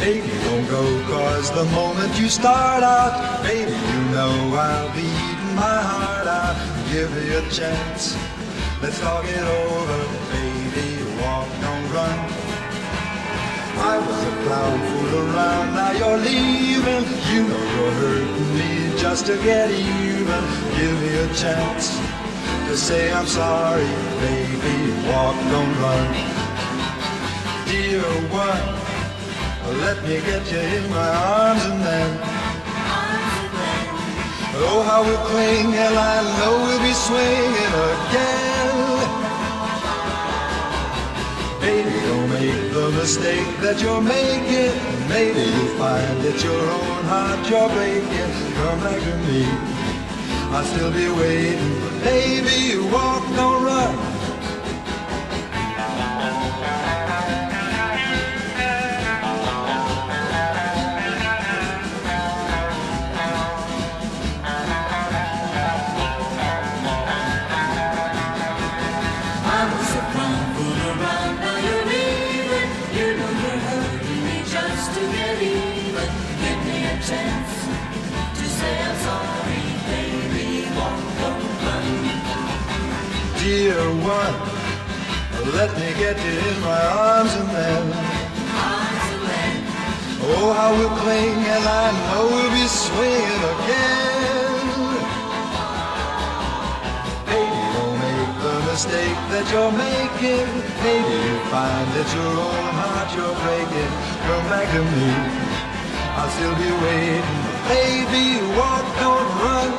Baby, don't go, 'cause the moment you start out, baby, you know I'll be eating my heart out. Give me a chance, let's talk it over. Baby, walk, don't run. I was a clown, fool around, now you're leaving. You know you're hurting me just to get even. Give me a chance to say I'm sorry. Baby, walk, don't run. Dear one, let me get you in my arms and then, oh, how we'll cling, and I know we'll be swinging again. Baby, don't make the mistake that you're making. Maybe you'll find that your own heart you're breaking. Come back to me, I'll still be waiting. Baby, walk, don't run. Dear one, let me get you in my arms and then, oh, how we'll cling, and I know we'll be swinging again. Baby, don't make the mistake that you're making. Maybe you'll find that your own heart you're breaking. Come back to me, I'll still be waiting. Baby, walk, don't run.